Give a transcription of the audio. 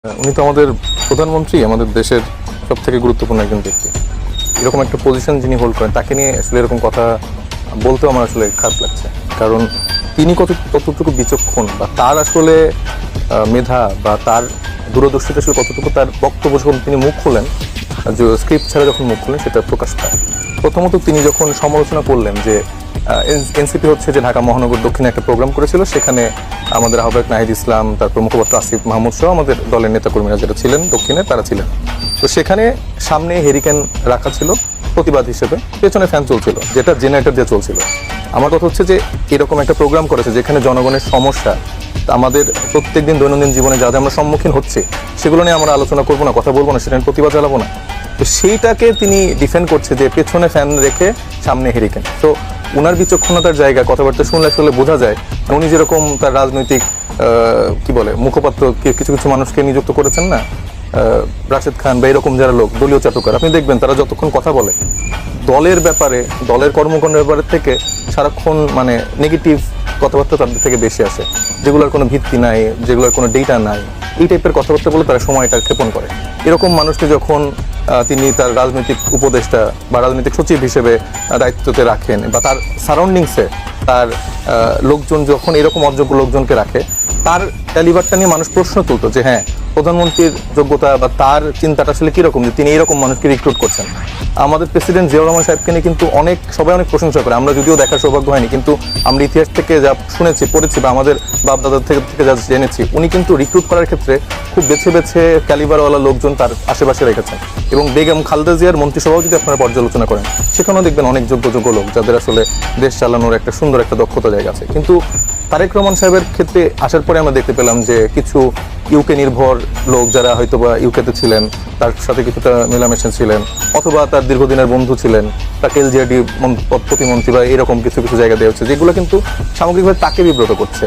উনি তো আমাদের প্রধানমন্ত্রী, আমাদের দেশের সবথেকে গুরুত্বপূর্ণ একজন ব্যক্তি। এরকম একটা পজিশন যিনি হোল্ড করেন, তাকে নিয়ে আসলে এরকম কথা বলতেও আমার আসলে খারাপ লাগছে। কারণ তিনি কতটুকু বিচক্ষণ, বা তার আসলে মেধা বা তার দূরদর্শিতা আসলে কতটুকু, তার বক্তব্য যখন তিনি মুখ খোলেন, যে স্ক্রিপ্ট ছাড়া যখন মুখ খোলেন, সেটা প্রকাশ পায়। প্রথমত তিনি যখন সমালোচনা করলেন যে এনসিপি হচ্ছে যে ঢাকা মহানগর দক্ষিণে একটা প্রোগ্রাম করেছিল, সেখানে আমাদের আহ্বায়ক নাহিদ ইসলাম, তারপর মুখপাত্র আসিফ মাহমুদ সহ আমাদের দলের নেতাকর্মীরা যারা ছিলেন দক্ষিণে, তারা ছিলেন। তো সেখানে সামনে হেরিকেন রাখা ছিল প্রতিবাদ হিসেবে, পেছনে ফ্যান চলছিল, যেটা জেনারেটর দিয়ে চলছিল। আমার কথা হচ্ছে যে এরকম একটা প্রোগ্রাম করেছে যেখানে জনগণের সমস্যা, আমাদের প্রত্যেকদিন দৈনন্দিন জীবনে যা যা আমরা সম্মুখীন হচ্ছি, সেগুলো নিয়ে আমরা আলোচনা করবো না, কথা বলবো না, সেটা নিয়ে প্রতিবাদ চালাবো না। তো সেইটাকে তিনি ডিফেন্ড করছে যে পেছনে ফ্যান রেখে সামনে হেরিকেন। তো ওনার বিচক্ষণতার জায়গা, কথাবার্তা শুনলে আসলে বোঝা যায় উনি যেরকম তার রাজনৈতিক কি বলে মুখপাত্র কিছু কিছু মানুষকে নিযুক্ত করেছেন না, রাশেদ খান বা এরকম যারা লোক, দলীয় চাটুকার, আপনি দেখবেন তারা যতক্ষণ কথা বলে দলের ব্যাপারে, দলের কর্মকাণ্ডের ব্যাপারে থেকে সারাক্ষণ মানে নেগেটিভ কথাবার্তা তাদের থেকে বেশি আসে, যেগুলোর কোনো ভিত্তি নাই, যেগুলোর কোনো ডেটা নাই, এই টাইপের কথাবার্তা বলে তারা সময়টা ক্ষেপণ করে। এরকম মানুষকে যখন তিনি তার রাজনৈতিক উপদেষ্টা বা রাজনৈতিক সচিব হিসেবে দায়িত্বতে রাখেন, বা তার সারাউন্ডিংসে তার লোকজন যখন এরকম অযোগ্য লোকজনকে রাখে, তার ক্যালিবারটা নিয়ে মানুষ প্রশ্ন তুলতো যে হ্যাঁ, প্রধানমন্ত্রীর যোগ্যতা বা তার চিন্তাটা আসলে কীরকম, যে তিনি এইরকম মানুষকে রিক্রুট করছেন। আমাদের প্রেসিডেন্ট জিয়াউর রহমান সাহেবকে নিয়ে কিন্তু সবাই অনেক প্রশংসা করে, আমরা যদিও দেখার সৌভাগ্য হয়নি, কিন্তু আমরা ইতিহাস থেকে যা শুনেছি, পড়েছি, বা আমাদের বাপ দাদার থেকে যা জেনেছি, উনি কিন্তু রিক্রুট করার ক্ষেত্রে খুব বেছে বেছে ক্যালিবারওয়ালা লোকজন তার আশেপাশে রেখেছেন। এবং বেগম খালেদা জিয়ার মন্ত্রিসভাও যদি আপনারা পর্যালোচনা করেন, সেখানেও দেখবেন অনেক যোগ্য লোক, যাদের আসলে দেশ চালানোর একটা সুন্দর একটা দক্ষতা জায়গা আছে। কিন্তু তারেক রহমান সাহেবের ক্ষেত্রে আসার পরে আমরা দেখতে পেলাম যে কিছু ইউকে নির্ভর লোক, যারা হয়তো বা ইউকেতে ছিলেন, তার সাথে কিছুটা মেলামেশা ছিলেন, অথবা তার দীর্ঘদিনের বন্ধু ছিলেন, তাকে এলজিআরডি প্রতিমন্ত্রী বা এরকম কিছু কিছু জায়গা দেওয়া হচ্ছে, যেগুলো কিন্তু সামগ্রিকভাবে তাকে বিব্রত করছে।